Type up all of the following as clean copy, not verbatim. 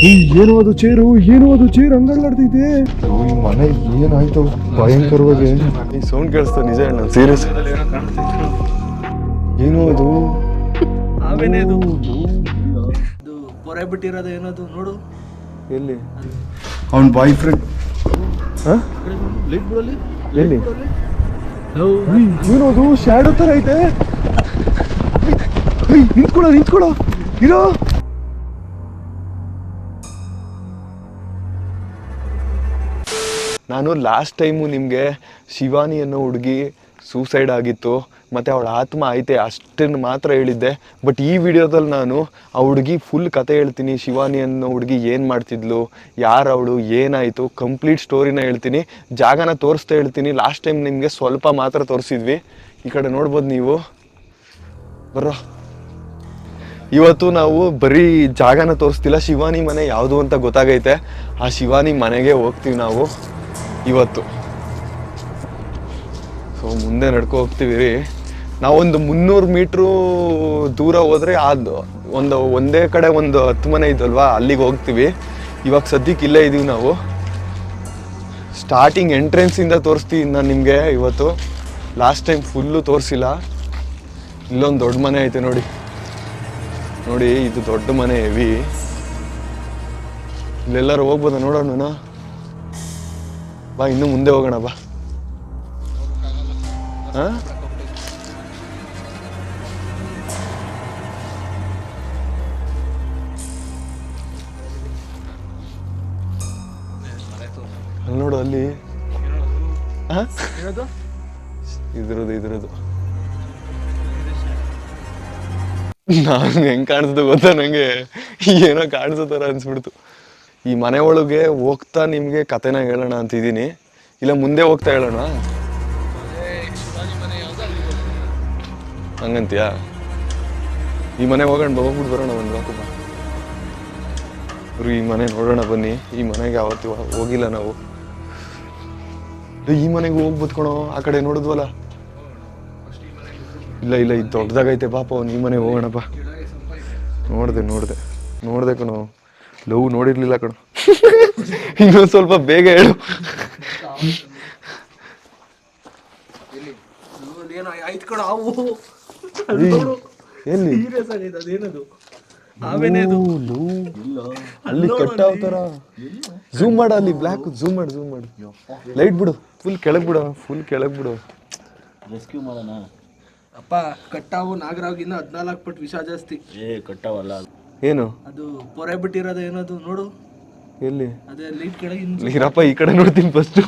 ಏನು ಅದು ಚೇರು ಹಂಗಲ್ಲಾಡ್ತೈತೆ. ಈ ಮನೆ ಏನಾಯ್ತು ಭಯಂಕರವಾಗಿ. ಈ ಸೌಂಡ್ ಕೇಳಿಸ್ತಾ ನಿಜ ಅಣ್ಣ, ಸೀರಿಯಸ್. ಏನು ಅದು? ಪೊರೆ ಬಿಟ್ಟಿರೋದು ಏನದು ನೋಡು. ಎಲ್ಲಿ? ಅವನ ಬಾಯ್ ಫ್ರೆಂಡ್. ಎಲ್ಲಿ? ಏನದು ಶ್ಯಾಡೋ ತರ ಐತೆ. ನಿಂತ್ಕೊಳ್ಳೋ ಇರೋ. ನಾನು ಲಾಸ್ಟ್ ಟೈಮು ನಿಮಗೆ ಶಿವಾನಿ ಅನ್ನೋ ಹುಡುಗಿ ಸೂಸೈಡ್ ಆಗಿತ್ತು ಮತ್ತು ಅವಳ ಆತ್ಮ ಐತೆ ಅಷ್ಟನ್ನು ಮಾತ್ರ ಹೇಳಿದ್ದೆ. ಬಟ್ ಈ ವಿಡಿಯೋದಲ್ಲಿ ನಾನು ಆ ಹುಡುಗಿ ಫುಲ್ ಕತೆ ಹೇಳ್ತೀನಿ. ಶಿವಾನಿ ಅನ್ನೋ ಹುಡುಗಿ ಏನು ಮಾಡ್ತಿದ್ಲು, ಯಾರು ಅವಳು, ಏನಾಯಿತು, ಕಂಪ್ಲೀಟ್ ಸ್ಟೋರಿನ ಹೇಳ್ತೀನಿ. ಜಾಗನ ತೋರಿಸ್ತಾ ಹೇಳ್ತೀನಿ. ಲಾಸ್ಟ್ ಟೈಮ್ ನಿಮಗೆ ಸ್ವಲ್ಪ ಮಾತ್ರ ತೋರಿಸಿದ್ವಿ. ಈ ಕಡೆ ನೋಡ್ಬೋದು ನೀವು. ಬರ್ರೋ, ಇವತ್ತು ನಾವು ಬರೀ ಜಾಗನ ತೋರಿಸ್ತಿಲ್ಲ, ಶಿವಾನಿ ಮನೆ ಯಾವುದು ಅಂತ ಗೊತ್ತಾಗೈತೆ. ಆ ಶಿವಾನಿ ಮನೆಗೆ ಹೋಗ್ತೀವಿ ನಾವು ಇವತ್ತು. ಸೊ ಮುಂದೆ ನಡ್ಕೊ ಹೋಗ್ತೀವಿ ರೀ. ನಾವೊಂದು 300 ಮೀಟ್ರು ದೂರ ಹೋದರೆ ಅದು ಒಂದೇ ಕಡೆ ಒಂದು 10 ಮನೆ ಇದ್ದಲ್ವಾ, ಅಲ್ಲಿಗೆ ಹೋಗ್ತೀವಿ. ಇವಾಗ ಸದ್ಯಕ್ಕೆ ಇಲ್ಲೇ ಇದ್ದೀವಿ ನಾವು. ಸ್ಟಾರ್ಟಿಂಗ್ ಎಂಟ್ರೆನ್ಸಿಂದ ತೋರಿಸ್ತೀವಿ ನಾನು ನಿಮಗೆ ಇವತ್ತು. ಲಾಸ್ಟ್ ಟೈಮ್ ಫುಲ್ಲು ತೋರಿಸಿಲ್ಲ. ಇಲ್ಲೊಂದು ದೊಡ್ಡ ಮನೆ ಐತೆ ನೋಡಿ. ಇದು ದೊಡ್ಡ ಮನೆ ಹೆವಿ. ಇಲ್ಲೆಲ್ಲರೂ ಹೋಗ್ಬೋದ ನೋಡೋಣ. ಬಾ, ಇನ್ನೂ ಮುಂದೆ ಹೋಗೋಣ ಬಾ. ಹಾಂ, ಅಲ್ಲಿ ನೋಡು, ಅಲ್ಲಿ ಇದ್ರದ್ದು ನಾನು ಹೆಂಗ್ ಕಾಣಿಸ್ದು ಗೊತ್ತಾ, ನಂಗೆ ಏನೋ ಕಾಣಿಸೋ ಥರ ಅನ್ಸ್ಬಿಡ್ತು. ಈ ಮನೆ ಒಳಗೆ ಹೋಗ್ತಾ ನಿಮಗೆ ಕತೆನ ಹೇಳೋಣ ಅಂತಿದ್ದೀನಿ. ಇಲ್ಲ ಮುಂದೆ ಹೋಗ್ತಾ ಹೇಳೋಣ ಹಂಗಂತೀಯಾ? ಈ ಮನೆ ಹೋಗ್ಬಿಟ್ಟು ಬರೋಣ ಒಂದು ವಾಕಪ್ಪ. ಈ ಮನೆ ನೋಡೋಣ ಬನ್ನಿ. ಈ ಮನೆಗೆ ಯಾವತ್ತು ಹೋಗಿಲ್ಲ ನಾವು. ಈ ಮನೆಗೆ ಹೋಗ್ಬೋದು ಕಣೋ. ಆ ಕಡೆ ನೋಡಿದ್ವಲ್ಲ. ಇಲ್ಲ ಇದು ದೊಡ್ಡದಾಗೈತೆ ಪಾಪ. ಈ ಮನೆಗೆ ಹೋಗೋಣಪ್ಪ. ನೋಡ್ದೆ ಕಣೋ. ಲವ್ ನೋಡಿರ್ಲಿಲ್ಲ ಕಣೋ. ಇನ್ನೊಂದು ಸ್ವಲ್ಪ ಬೇಗ ಹೇಳು. ಎಲ್ಲಿ? ಅಲ್ಲಿ ಕಟ್ಟಾವ್ತಾರ. ಝೂಮ್ ಮಾಡ, ಅಲ್ಲಿ ಬ್ಲ್ಯಾಕ್ ಝೂಮ್ ಮಾಡು. ಲೈಟ್ ಬಿಡು, ಫುಲ್ ಕೆಳಗ್ ಬಿಡು. ರೆಸ್ಕ್ಯೂ ಮಾಡೋಣ ಅಪ್ಪ. ಕಟ್ಟಾವು ನಾಗರಾವ್ಗಿನ್ನ 14 ಪಟ್ಟು ವಿಷ ಜಾಸ್ತಿ. ಕಟ್ಟಾವಲ್ಲ. ಏನು ಅದು? ಪೊರೆ ಬಿಟ್ಟಿರೋದು ಏನದು ನೋಡು. ಎಲ್ಲಿ? ಅದೇ ಲೈಟ್ ಕೆಳಗೆ ಇರಪ್ಪ, ಈ ಕಡೆ ನೋಡ್ತೀನಿ ಫಸ್ಟ್.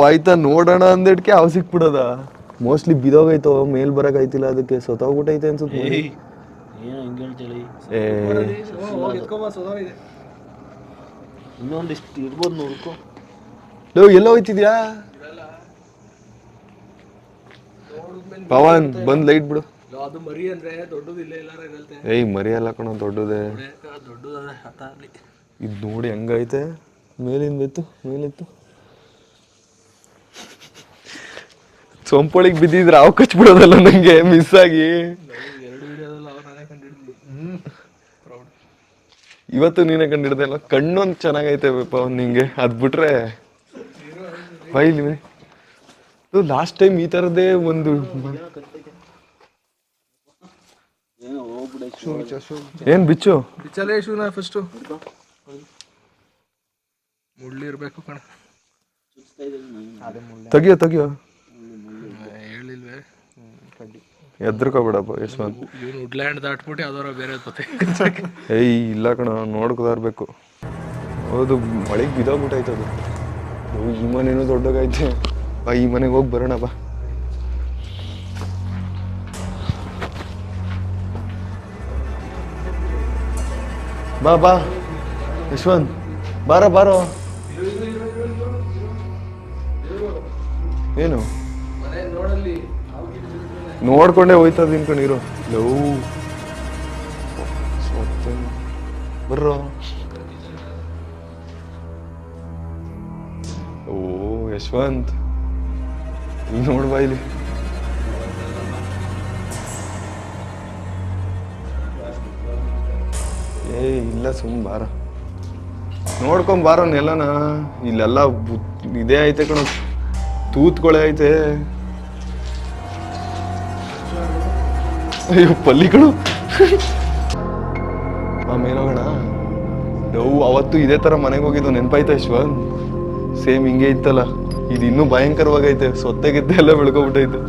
ಆಯ್ತಾ ನೋಡೋಣ ಅಂದೇಟ್ಕೆ ಅವ್ ಸಿಕ್ಬಿಡೋದ. ಮೋಸ್ಟ್ಲಿ ಬಿದೋಗೈತೋ, ಮೇಲ್ ಬರಕಾಯ್ತಿಲ್ಲ, ಅದಕ್ಕೆ ಸೊತ್ತೋಗ್ಬಿಟ್ಟೈತೆ ಅನ್ಸುತ್ತೆ. ಇನ್ನೊಂದಿಷ್ಟು ಇರ್ಬೋದು ನೋಡ್ಕೊ. ಎಲ್ಲ ಹೋಯ್ತಿದ್ಯಾ ಪವನ್? ಬಂದ್ ಲೈಟ್ ಬಿಡು. ಅದು ಮರಿ ಅಂದ್ರೆ ದೊಡ್ಡದು ಇಲ್ಲ ಎಲ್ಲಾರ ಇರುತ್ತೆ. ಮರಿ ಅಲ್ಲ ಕಣ, ದೊಡ್ಡದೇ. ಇದು ನೋಡಿ ಹೆಂಗೈತೆ. ಮೇಲಿತ್ತು ಸೊಂಪೊಳಿಗೆ ಬಿದ್ದಿದ್ರೆ ಅವ್ ಕಚ್ಬಿಡೋದಲ್ಲ ನಂಗೆ ಮಿಸ್ ಆಗಿ. ಇವತ್ತು ನೀನೇ ಕಂಡಿಡ್ದಲ್ಲ. ಕಣ್ಣೊಂದು ಚೆನ್ನಾಗೈತೆ ಪವನ್ ನಿಂಗೆ. ಅದ್ ಬಿಟ್ರೆ ಬೈಲಿ. ಲಾಸ್ಟ್ ಟೈಮ್ ಈ ತರದೇ ಒಂದು ಏನ್ ಬಿಚ್ಚಲೇ ಶೂನ ಫಸ್ಟು ಮುಳ್ಳಿ ಇರ್ಬೇಕು ಕಣ. ತೆಗಿಯೋ ಹೇಳಿಲ್ವೇ? ಎದ್ರಕೋಬೇಡಪ್ಪ ಯಶವಂತ್. ಇವನು ವುಡ್ಲ್ಯಾಂಡ್ ದಾಟ್ಬಿಟ್ಟು ಯಾವ್ದಾರ ಬೇರೆ ಇಲ್ಲ ಕಣ, ನೋಡ್ಕೊತಾ ಇರ್ಬೇಕು. ಹೌದು, ಮಳೆಗೆ ಬಿದ್ದೋಗ್ಬಿಟ್ಟೈತದು. ಈ ಮನೇನೂ ದೊಡ್ಡಗೈತೆ. ಈ ಮನೆಗೆ ಹೋಗಿ ಬರೋಣ ಬಾ. ಬಾ ಯಶವಂತ್, ಬಾರೋ. ಏನು ನೋಡ್ಕೊಂಡೆ ಹೋಯ್ತದ ನಿನ್ಕೊಂಡಿರೋ. ಬರ್ರೋ. ಓ ಯಶವಂತ್, ಇಲ್ಲಿ ನೋಡ್ಬಾ. ಇಲ್ಲಿ ಇಲ್ಲ ಬಾರ ನೋಡ್ಕೊಂಬಾರೋ ನೆಲನ. ಇಲ್ಲೆಲ್ಲ ಇದೇ ಐತೆ ಕಣ, ತೂತ್ಕೊಳೆ ಐತೆ. ಅಯ್ಯೋ ಪಲ್ಲಿ ಕಣು. ಆಮೇಲೆ ಹೋಗೋಣ. ಅವತ್ತು ಇದೇ ಥರ ಮನೆಗೆ ಹೋಗಿದ್ದು ನೆನಪಾಯ್ತಾ ಯಶ್ವಂತ್? ಸೇಮ್ ಹಿಂಗೆ ಇತ್ತಲ್ಲ. ಇದು ಇನ್ನೂ ಭಯಂಕರವಾಗೈತೆ, ಸೊತ್ತೆಗಿದ್ದೆ ಎಲ್ಲ ಬೆಳ್ಕೊಬಿಟ್ಟೈತೆ.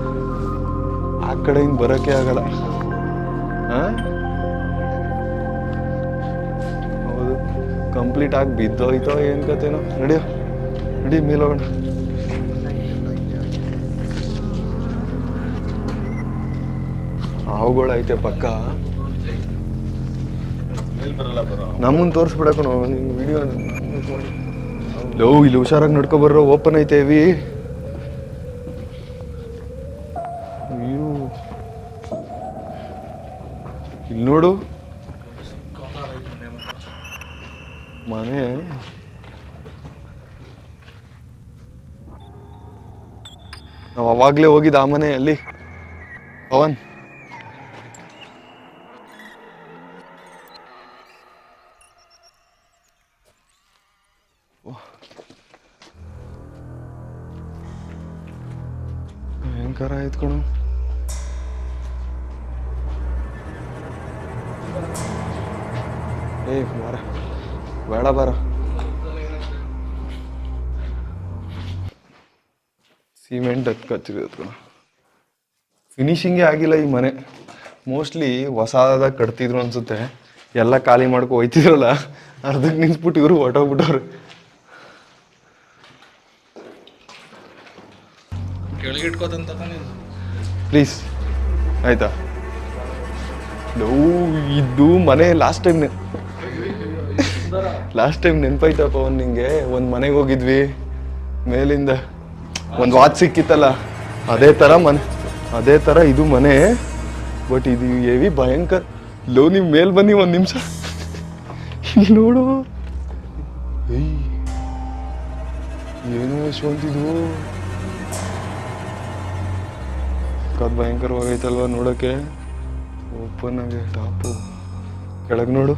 ಆ ಕಡೆಯಿಂದ ಬರೋಕ್ಕೆ ಆಗಲ್ಲ. ಹೌದು, ಕಂಪ್ಲೀಟ್ ಆಗಿ ಬಿದ್ದೋಯ್ತೋ ಏನು ಕತೆನೋ. ನಡಿ ಮೇಲೆ ಹೋಗೋಣ. ಹಾವುಗಳು ಐತೆ ಪಕ್ಕ. ನಮ್ಮನ್ನು ತೋರಿಸ್ಬಿಡಕ ನಿನ್ನ ವಿಡಿಯೋ. ಇಲ್ಲಿ ಹುಷಾರಾಗಿ ನಡ್ಕೊ ಬರ್ರೋ, ಓಪನ್ ಐತೆ ಹೆವಿ. ಇಲ್ಲಿ ನೋಡು ಮನೆ. ನಾವು ಅವಾಗ್ಲೇ ಹೋಗಿದ್ದ ಆ ಮನೆ ಅಲ್ಲಿ ಪವನ್. ಭಯಂಕರ ಆಯ್ತು ಕಣು. ಬಾರ ಬೇಡ ಬಾರ. ಸಿಮೆಂಟ್ ಹಚ್ಚಿರೋದು ಫಿನಿಶಿಂಗೇ ಆಗಿಲ್ಲ ಈ ಮನೆ. ಮೋಸ್ಟ್ಲಿ ಹೊಸದಾಗಿ ಕಟ್ತಿದ್ರು ಅನ್ಸುತ್ತೆ. ಎಲ್ಲ ಖಾಲಿ ಮಾಡ್ಕೊ ಹೋಯ್ತಿದ್ರಲ್ಲ, ಅರ್ಧಕ್ಕೆ ನಿಂತ್ಬಿಟ್ಟು ಇವರು ಹೊಟ್ಟೋಗ್ಬಿಟ್ಟವ್ರು. ಪ್ಲೀಸ್ ಆಯ್ತಾ? ಇದು ಮನೆ ಲಾಸ್ಟ್ ಟೈಮ್ ನೆನಪಾಯ್ತಪ್ಪ ಒಂದು ನಿಂಗೆ. ಒಂದು ಮನೆಗೆ ಹೋಗಿದ್ವಿ, ಮೇಲಿಂದ ಒಂದು ವಾಚ್ ಸಿಕ್ಕಿತ್ತಲ್ಲ, ಅದೇ ಥರ ಇದು ಮನೆ. ಬಟ್ ಇದು ಹೆವಿ ಭಯಂಕರ. ನೀವು ಮೇಲ್ ಬನ್ನಿ ಒಂದು ನಿಮಿಷ. ಇಲ್ಲಿ ನೋಡು, ಏನು ಯಶವಂತಿದು ಕದ್ ಭಯಂಕರವಾಗೈತಲ್ವ ನೋಡೋಕ್ಕೆ. ಓಪನ್ ಆಗಿ ಟಾಪು ಕೆಳಗೆ ನೋಡು.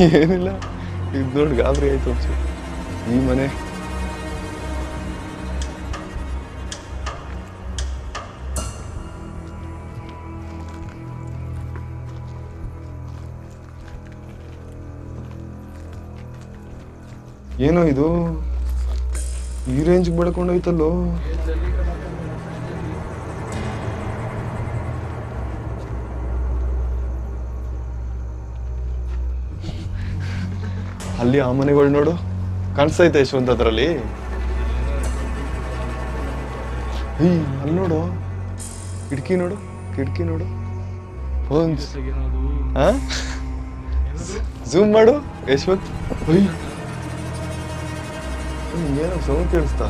ಏನಿಲ್ಲ, ಇದು ನೋಡಿ ಗಾಬರಿ ಆಯ್ತು ಒಂಚೂರು. ಈ ಮನೆ ಏನೋ ಇದು ಈ ರೇಂಜ್ಗೆ ಬೆಳ್ಕೊಂಡೋಯ್ತಲ್ಲೋ. ಅಲ್ಲಿ ಆ ಮನೆಗಳು ನೋಡು, ಕಾಣಿಸ್ತೈತೆ ಯಶವಂತ್ ಅದ್ರಲ್ಲಿ. ಅಲ್ಲಿ ನೋಡು, ಕಿಟಕಿ ನೋಡು. ಝೂಮ್ ಮಾಡು ಯಶವಂತ್. ಏನೋ ಸೌಂಡ್ ಕೇಳಿಸ್ತಾ?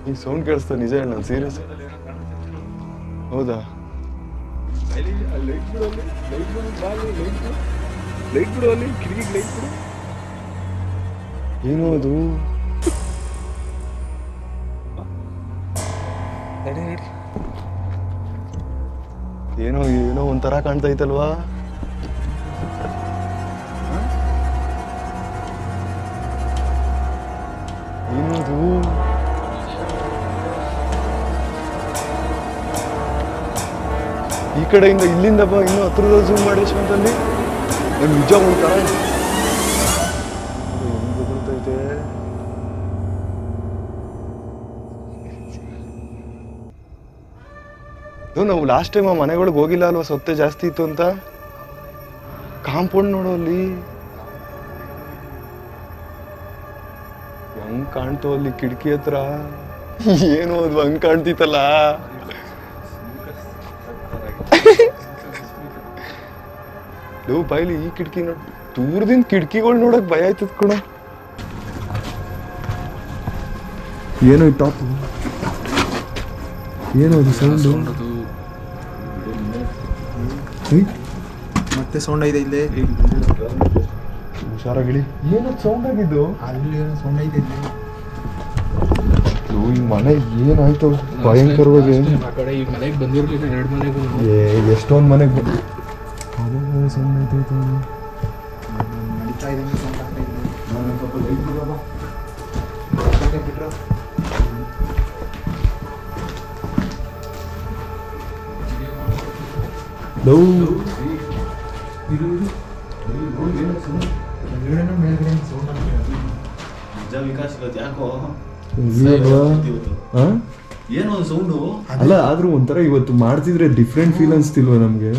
ಈ ಸೌಂಡ್ ಕೇಳಿಸ್ತಾ? ನಿಜ ಹೇಳ, ನಾನು ಸೀರಿಯಸ್. ಹೌದಾ? ಲೈಟ್ ಬಿಡು ಅಲ್ಲಿ, ಕಿಟಕಿಗೆ ಲೈಟ್ ಬಿಡು. ಏನೋ ಅದು? ಏನೋ ಒಂಥರ ಕಾಣ್ತೈತಲ್ವಾ? ಏನದು? ಈ ಕಡೆಯಿಂದ ಇಲ್ಲಿಂದ ಬಾ, ಇನ್ನೂ ಹತ್ರದ ಝೂಮ್ ಮಾಡಿ ಯಶವಂತಲ್ಲಿ. ನಿಜ ಒಂಥರ ಬರ್ತೈತೆ. ನಾವು ಲಾಸ್ಟ್ ಟೈಮ್ ಆ ಮನೆಗಳಿಗೆ ಹೋಗಿಲ್ಲ ಅಲ್ವಾ, ಸೊತ್ತೆ ಜಾಸ್ತಿ ಇತ್ತು ಅಂತ. ಕಾಂಪೌಂಡ್ ನೋಡೋ ಅಲ್ಲಿ ಹೆಂಗ್ ಕಾಣ್ತೋ ಅಲ್ಲಿ ಕಿಟಕಿ ಹತ್ರ. ಏನು ಅದು ಹಂಗ್ ಕಾಣ್ತಿತ್ತಲ್ಲ. ಬಾಯ್ಲಿ ಈ ಕಿಟಕಿ ನೋಡ್, ದೂರದಿಂದ ಕಿಟಕಿಗಳು ನೋಡಕ್ ಭಯ ಆಯ್ತದ ಕಣ. ಏನೋ ಟಾಪ್, ಏನೋ ಅದು ಸೌಂಡ್. ಮತ್ತೆ ಸೌಂಡ್ ಇದೆ ಇಲ್ಲೇ. ಹುಷಾರಾಗಿಳಿ. ಏನದು ಸೌಂಡ್ ಆಗಿದ್ದು? ಅಲ್ಲಿ ಏನೋ ಸೌಂಡ್ ಐತೆ. ಈ ಮನೆ ಏನಾಯ್ತು ಭಯಂಕರವಾಗಿ. ಆ ಕಡೆ ಈ ಮನೆಗೆ ಬಂದಿರಲಿಲ್ಲ, 2 ಮನೆಗೂ ಎಷ್ಟೊಂದು ಮನೆಗೆ ಸೌಂಡ್ ಐತೈತೆ. ನಡೀತಾ ಇದೆ ಸೌಂಡ್ ಆಗ್ತಾ ಇದೆ. ನಾನು ಸ್ವಲ್ಪ ಲೈಟ್ ಬಿಡೋಣ. ಬಿಟ್ರು ಅಲ್ಲ ಆದ್ರೂ ಒಂಥರ ಇವತ್ತು ಮಾಡ್ತಿದ್ರೆ ಡಿಫ್ರೆಂಟ್ ಫೀಲ್ ಅನ್ಸ್ತಿಲ್ವ ನಮ್ಗೆ?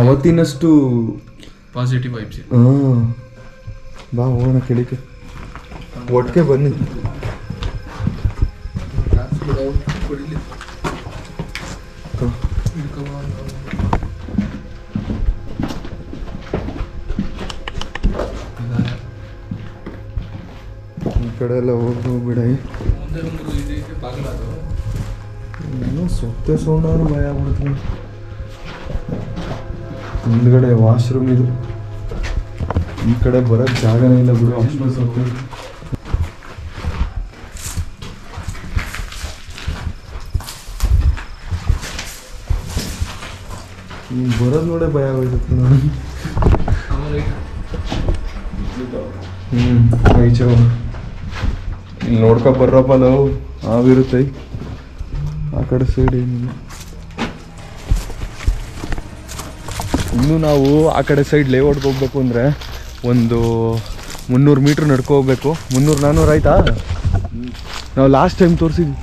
ಅವತ್ತಿನಷ್ಟು ಪಾಸಿಟಿವ್ ವೈಬ್ಸ್. ಬಾ ಹೋಗೋಣ ಕೆಳಕ್ಕೆ, ಒಟ್ಟಿಗೆ ಬನ್ನಿ. ಈ ಕಡೆ ಎಲ್ಲ ಹೋಗ್ಬಿಡ. ಏನೋ ಸೊತ್ತೆ ಸೌಂಡಾದ್ರು ಭಯ ಆಗ್ಬಿಡ್ತೀನಿ. ಹಿಂದ್ಗಡೆ ವಾಶ್ರೂಮ್ ಇದು, ಈ ಕಡೆ ಬರೋಕ್ಕೆ ಜಾಗನೇ ಇಲ್ಲ ಬಿಡು, ಅಷ್ಟು ಸೊತ್ತೆ. ಬರೋದು ನೋಡೇ ಭಯ ಆಗೋಯ್ತದೆ ನನಗೆ. ಐಚೋ ಇಲ್ಲಿ ನೋಡ್ಕೊ ಬರ್ರಪ್ಪ, ನಾವು ಆವಿರುತ್ತೆ ಆ ಕಡೆ ಸೈಡ್. ಏನಿಲ್ಲ, ಇನ್ನೂ ನಾವು ಆ ಕಡೆ ಸೈಡ್ ಲೇಔಟ್ಗೆ ಹೋಗ್ಬೇಕು ಅಂದರೆ ಒಂದು 300 ಮೀಟ್ರ್ ನಡ್ಕೊ ಹೋಗ್ಬೇಕು. 300-400 ಆಯ್ತಾ? ನಾವು ಲಾಸ್ಟ್ ಟೈಮ್ ತೋರಿಸಿದ್ವಿ.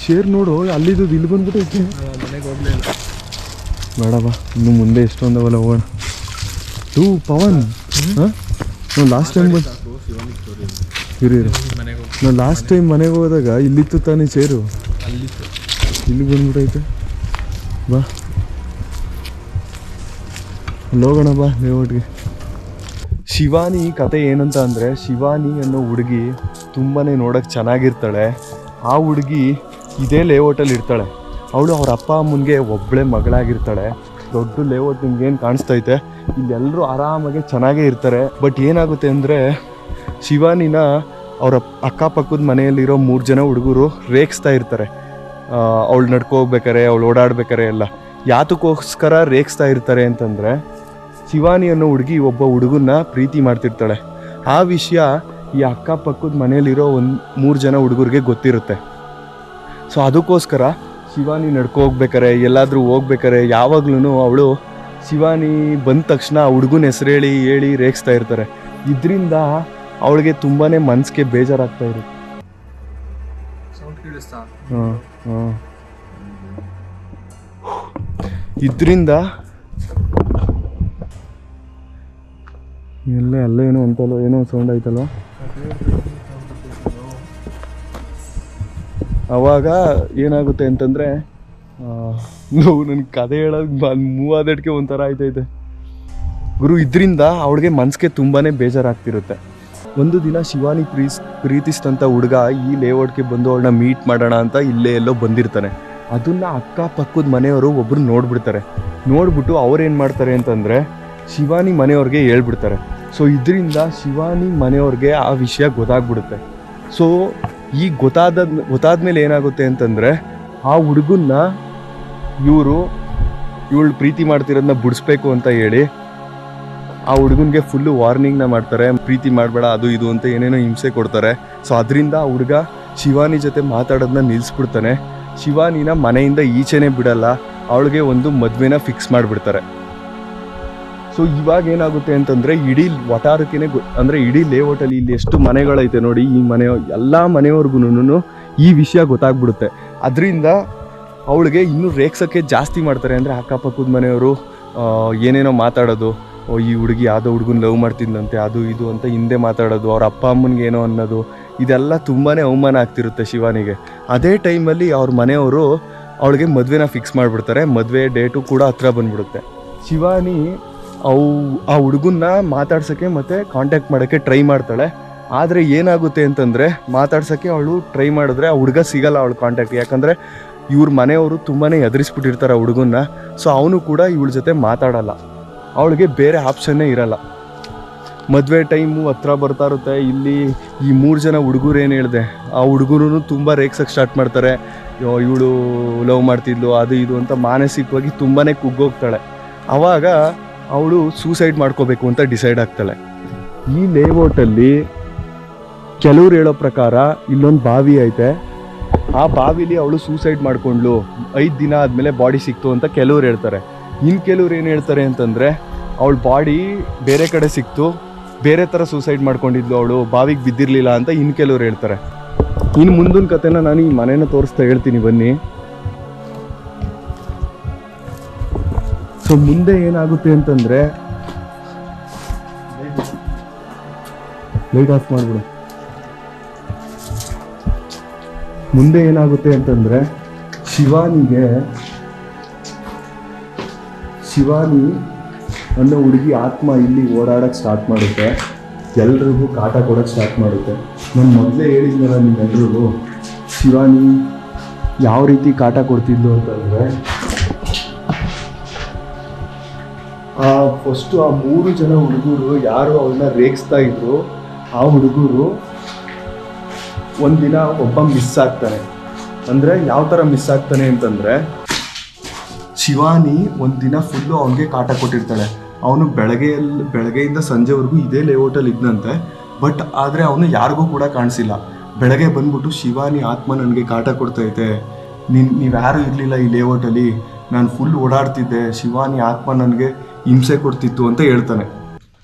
ಚೇರ್ ನೋಡು, ಅಲ್ಲಿದ್ದು ಇಲ್ಲಿ ಬಂದ್ಬಿಟ್ಟೈತೆ. ಮನೆಗೆ ಹೋಗ್ಲಿಲ್ಲ, ಬೇಡ ಬಾ, ಇನ್ನು ಮುಂದೆ ಎಷ್ಟೊಂದವಲ್ಲ ಹೋಗೋಣ. ಪವನ್, ಹಾಂ ನಾವು ಲಾಸ್ಟ್ ಟೈಮ್ ಇರಿ ನಾವು ಲಾಸ್ಟ್ ಟೈಮ್ ಮನೆಗೆ ಹೋದಾಗ ಇಲ್ಲಿತ್ತು ತಾನೇ ಚೇರು, ಇಲ್ಲಿ ಬಂದ್ಬಿಟ್ಟೈತೆ. ಬಾ ಅಲ್ಲಿ ಹೋಗೋಣ, ಬಾ ಲೇಔಟ್ಗೆ. ಶಿವಾನಿ ಕತೆ ಏನಂತ ಅಂದರೆ, ಶಿವಾನಿ ಅನ್ನೋ ಹುಡುಗಿ ತುಂಬಾ ನೋಡೋಕ್ಕೆ ಚೆನ್ನಾಗಿರ್ತಾಳೆ. ಆ ಹುಡುಗಿ ಇದೇ ಲೇಔಟಲ್ಲಿ ಇರ್ತಾಳೆ. ಅವಳು ಅವ್ರ ಅಪ್ಪ ಅಮ್ಮನಿಗೆ ಒಬ್ಬಳೇ ಮಗಳಾಗಿರ್ತಾಳೆ. ದೊಡ್ಡ ಲೇಔಟ್ ನಿಮ್ಗೇನು ಕಾಣಿಸ್ತೈತೆ, ಇಲ್ಲೆಲ್ಲರೂ ಆರಾಮಾಗಿ ಚೆನ್ನಾಗೇ ಇರ್ತಾರೆ. ಬಟ್ ಏನಾಗುತ್ತೆ ಅಂದರೆ, ಶಿವಾನಿನ ಅವರ ಅಕ್ಕಪಕ್ಕದ ಮನೆಯಲ್ಲಿರೋ 3 ಜನ ಹುಡುಗರು ರೇಗಿಸ್ತಾ ಇರ್ತಾರೆ. ಅವಳು ನಡ್ಕೊ ಹೋಗ್ಬೇಕಾರೆ, ಅವಳು ಓಡಾಡ್ಬೇಕಾರೆ ಎಲ್ಲ. ಯಾತಕ್ಕೋಸ್ಕರ ರೇಗಿಸ್ತಾ ಇರ್ತಾರೆ ಅಂತಂದರೆ, ಶಿವಾನಿ ಅನ್ನೋ ಹುಡುಗಿ ಒಬ್ಬ ಹುಡುಗನ್ನ ಪ್ರೀತಿ ಮಾಡ್ತಿರ್ತಾಳೆ. ಆ ವಿಷಯ ಈ ಅಕ್ಕಪಕ್ಕದ ಮನೆಯಲ್ಲಿರೋ 3 ಜನ ಹುಡುಗರಿಗೆ ಗೊತ್ತಿರುತ್ತೆ. ಸೊ ಅದಕ್ಕೋಸ್ಕರ ಶಿವಾನಿ ನಡ್ಕೊ ಹೋಗ್ಬೇಕಾರೆ, ಎಲ್ಲಾದರೂ ಹೋಗ್ಬೇಕಾರೆ ಯಾವಾಗ್ಲೂ ಅವಳು ಶಿವಾನಿ ಬಂದ ತಕ್ಷಣ ಆ ಹುಡುಗನ ಹೆಸರು ಹೇಳಿ ರೇಗಿಸ್ತಾ ಇರ್ತಾರೆ. ಇದರಿಂದ ಅವಳಿಗೆ ತುಂಬಾ ಮನಸ್ಸಿಗೆ ಬೇಜಾರಾಗ್ತಾ ಇರುತ್ತೆ. ಇದರಿಂದ ಎಲ್ಲ ಏನೋ ಅಂತಲ್ಲ, ಏನೋ ಸೌಂಡ್ ಆಯ್ತಲ್ವ. ಅವಾಗ ಏನಾಗುತ್ತೆ ಅಂತಂದರೆ, ನನಗೆ ಕತೆ ಹೇಳೋದು ಮೂವಾದಕ್ಕೆ ಒಂಥರ ಆಯ್ತೈತೆ ಗುರು. ಇದರಿಂದ ಅವಳಿಗೆ ಮನಸ್ಸಿಗೆ ತುಂಬಾ ಬೇಜಾರಾಗ್ತಿರುತ್ತೆ. ಒಂದು ದಿನ ಶಿವಾನಿ ಪ್ರೀತಿಸಿದಂಥ ಹುಡುಗ ಈ ಲೇಔಟ್ಗೆ ಬಂದು ಅವಳನ್ನ ಮೀಟ್ ಮಾಡೋಣ ಅಂತ ಇಲ್ಲೇ ಎಲ್ಲೋ ಬಂದಿರ್ತಾನೆ. ಅದನ್ನು ಅಕ್ಕಪಕ್ಕದ ಮನೆಯವರು ಒಬ್ಬರು ನೋಡ್ಬಿಟ್ಟು ಅವ್ರೇನು ಮಾಡ್ತಾರೆ ಅಂತಂದರೆ, ಶಿವಾನಿ ಮನೆಯವ್ರಿಗೆ ಹೇಳ್ಬಿಡ್ತಾರೆ. ಸೊ ಇದರಿಂದ ಶಿವಾನಿ ಮನೆಯವ್ರಿಗೆ ಆ ವಿಷಯ ಗೊತ್ತಾಗ್ಬಿಡುತ್ತೆ. ಸೊ ಈ ಗೊತ್ತಾದ್ಮೇಲೆ ಏನಾಗುತ್ತೆ ಅಂತಂದರೆ, ಆ ಹುಡುಗನ್ನ ಇವಳು ಪ್ರೀತಿ ಮಾಡ್ತಿರೋದನ್ನ ಬಿಡಿಸ್ಬೇಕು ಅಂತ ಹೇಳಿ ಆ ಹುಡುಗನಿಗೆ ಫುಲ್ಲು ವಾರ್ನಿಂಗ್ನ ಮಾಡ್ತಾರೆ. ಪ್ರೀತಿ ಮಾಡಬೇಡ, ಅದು ಇದು ಅಂತ ಏನೇನೋ ಹಿಂಸೆ ಕೊಡ್ತಾರೆ. ಸೊ ಅದರಿಂದ ಆ ಹುಡುಗ ಶಿವಾನಿ ಜೊತೆ ಮಾತಾಡೋದನ್ನ ನಿಲ್ಲಿಸ್ಬಿಡ್ತಾನೆ. ಶಿವಾನಿನ ಮನೆಯಿಂದ ಈಚೆನೇ ಬಿಡಲ್ಲ, ಅವಳಿಗೆ ಒಂದು ಮದುವೆನ ಫಿಕ್ಸ್ ಮಾಡಿಬಿಡ್ತಾರೆ. ಸೊ ಇವಾಗ ಏನಾಗುತ್ತೆ ಅಂತಂದರೆ, ಇಡೀ ವಟಾರಕ್ಕೇ ಅಂದರೆ ಇಡೀ ಲೇಔಟಲ್ಲಿ ಇಲ್ಲಿ ಎಷ್ಟು ಮನೆಗಳೈತೆ ನೋಡಿ, ಈ ಎಲ್ಲ ಮನೆಯವ್ರಿಗೂ ಈ ವಿಷಯ ಗೊತ್ತಾಗ್ಬಿಡುತ್ತೆ. ಅದರಿಂದ ಅವಳಿಗೆ ಇನ್ನೂ ರೇಗ್ಸೋಕ್ಕೆ ಜಾಸ್ತಿ ಮಾಡ್ತಾರೆ. ಅಂದರೆ ಅಕ್ಕಪಕ್ಕದ ಮನೆಯವರು ಏನೇನೋ ಮಾತಾಡೋದು, ಈ ಹುಡುಗಿ ಯಾವುದೋ ಹುಡುಗನ ಲವ್ ಮಾಡ್ತಿದ್ದಂತೆ, ಅದು ಇದು ಅಂತ ಹಿಂದೆ ಮಾತಾಡೋದು, ಅವ್ರ ಅಪ್ಪ ಅಮ್ಮನಿಗೆ ಏನೋ ಅನ್ನೋದು, ಇದೆಲ್ಲ ತುಂಬಾ ಅವಮಾನ ಆಗ್ತಿರುತ್ತೆ ಶಿವಾನಿಗೆ. ಅದೇ ಟೈಮಲ್ಲಿ ಅವ್ರ ಮನೆಯವರು ಅವಳಿಗೆ ಮದುವೆನ ಫಿಕ್ಸ್ ಮಾಡಿಬಿಡ್ತಾರೆ. ಮದುವೆ ಡೇಟು ಕೂಡ ಹತ್ರ ಬಂದ್ಬಿಡುತ್ತೆ. ಶಿವಾನಿ ಆ ಹುಡುಗನ್ನ ಮಾತಾಡ್ಸೋಕ್ಕೆ ಮತ್ತು ಕಾಂಟ್ಯಾಕ್ಟ್ ಮಾಡೋಕ್ಕೆ ಟ್ರೈ ಮಾಡ್ತಾಳೆ. ಆದರೆ ಏನಾಗುತ್ತೆ ಅಂತಂದರೆ, ಮಾತಾಡ್ಸೋಕ್ಕೆ ಅವಳು ಟ್ರೈ ಮಾಡಿದ್ರೆ ಆ ಹುಡುಗ ಸಿಗಲ್ಲ ಅವಳು ಕಾಂಟ್ಯಾಕ್ಟ್. ಯಾಕಂದರೆ ಇವ್ರ ಮನೆಯವರು ತುಂಬಾ ಎದುರಿಸ್ಬಿಟ್ಟಿರ್ತಾರೆ ಆ ಹುಡುಗನ್ನ. ಸೊ ಅವನು ಕೂಡ ಇವಳ ಜೊತೆ ಮಾತಾಡಲ್ಲ, ಅವಳಿಗೆ ಬೇರೆ ಆಪ್ಷನ್ನೇ ಇರಲ್ಲ. ಮದುವೆ ಟೈಮು ಹತ್ರ ಬರ್ತಾ ಇರುತ್ತೆ. ಇಲ್ಲಿ ಈ 3 ಜನ ಹುಡುಗರು ಏನು ಹೇಳಿದೆ, ಆ ಹುಡುಗರು ತುಂಬ ರೇಗ್ಸಕ್ಕೆ ಸ್ಟಾರ್ಟ್ ಮಾಡ್ತಾರೆ. ಇವಳು ಲವ್ ಮಾಡ್ತಿದ್ಲು ಅದು ಇದು ಅಂತ ಮಾನಸಿಕವಾಗಿ ತುಂಬಾ ಕುಗ್ಗೋಗ್ತಾಳೆ. ಆವಾಗ ಅವಳು ಸೂಸೈಡ್ ಮಾಡ್ಕೋಬೇಕು ಅಂತ ಡಿಸೈಡ್ ಆಗ್ತಾಳೆ. ಈ ಲೇಔಟಲ್ಲಿ ಕೆಲವ್ರು ಹೇಳೋ ಪ್ರಕಾರ ಇಲ್ಲೊಂದು ಬಾವಿ ಐತೆ, ಆ ಬಾವಿಲಿ ಅವಳು ಸೂಸೈಡ್ ಮಾಡ್ಕೊಂಡ್ಲು, 5 ದಿನ ಆದಮೇಲೆ ಬಾಡಿ ಸಿಕ್ತು ಅಂತ ಕೆಲವ್ರು ಹೇಳ್ತಾರೆ. ಇನ್ನು ಕೆಲವ್ರು ಏನು ಹೇಳ್ತಾರೆ ಅಂತಂದರೆ ಅವಳ ಬಾಡಿ ಬೇರೆ ಕಡೆ ಸಿಕ್ತು, ಬೇರೆ ಥರ ಸೂಸೈಡ್ ಮಾಡ್ಕೊಂಡಿದ್ಲು, ಅವಳು ಬಾವಿಗೆ ಬಿದ್ದಿರಲಿಲ್ಲ ಅಂತ ಇನ್ನು ಕೆಲವ್ರು ಹೇಳ್ತಾರೆ. ಇನ್ನು ಮುಂದಿನ ಕಥೆನ ನಾನು ಈ ಮನೇನ ತೋರಿಸ್ತಾ ಹೇಳ್ತೀನಿ ಬನ್ನಿ. ಸೊ ಮುಂದೆ ಏನಾಗುತ್ತೆ ಅಂತಂದರೆ, ಲೈಟ್ ಆಫ್ ಮಾಡಿಬಿಡು. ಮುಂದೆ ಏನಾಗುತ್ತೆ ಅಂತಂದರೆ ಶಿವಾನಿ ಅನ್ನೋ ಹುಡುಗಿ ಆತ್ಮ ಇಲ್ಲಿ ಓಡಾಡೋಕ್ಕೆ ಸ್ಟಾರ್ಟ್ ಮಾಡುತ್ತೆ, ಎಲ್ರಿಗೂ ಕಾಟ ಕೊಡೋಕ್ಕೆ ಸ್ಟಾರ್ಟ್ ಮಾಡುತ್ತೆ. ನಾನು ಮೊದಲೇ ಹೇಳಿದ್ನಲ್ಲ ನಿಮ್ಮೆಲ್ರಿಗೂ, ಶಿವಾನಿ ಯಾವ ರೀತಿ ಕಾಟ ಕೊಡ್ತಿದ್ಲು ಅಂತಂದರೆ, ಫಸ್ಟು ಆ 3 ಜನ ಹುಡುಗರು ಯಾರು ಅವನ್ನ ರೇಗಿಸ್ತಾ ಇದ್ರು, ಆ ಹುಡುಗರು ಒಂದಿನ ಒಬ್ಬ ಮಿಸ್ ಆಗ್ತಾನೆ. ಅಂದರೆ ಯಾವ ಥರ ಮಿಸ್ ಆಗ್ತಾನೆ ಅಂತಂದರೆ, ಶಿವಾನಿ ಒಂದಿನ ಫುಲ್ಲು ಅವನಿಗೆ ಕಾಟ ಕೊಟ್ಟಿರ್ತಾಳೆ. ಅವನು ಬೆಳಗ್ಗೆಯಿಂದ ಸಂಜೆವರೆಗೂ ಇದೇ ಲೇಔಟಲ್ಲಿ ಇದ್ದಂತೆ, ಬಟ್ ಆದರೆ ಅವನು ಯಾರಿಗೂ ಕೂಡ ಕಾಣಿಸಿಲ್ಲ. ಬೆಳಗ್ಗೆ ಬಂದ್ಬಿಟ್ಟು ಶಿವಾನಿ ಆತ್ಮ ನನಗೆ ಕಾಟ ಕೊಡ್ತೈತೆ, ನೀವು ಯಾರೂ ಇರಲಿಲ್ಲ ಈ ಲೇಔಟಲ್ಲಿ, ನಾನು ಫುಲ್ ಓಡಾಡ್ತಿದ್ದೆ, ಶಿವಾನಿ ಆತ್ಮ ನನಗೆ ಹಿಂಸೆ ಕೊಡ್ತಿತ್ತು ಅಂತ ಹೇಳ್ತಾನೆ.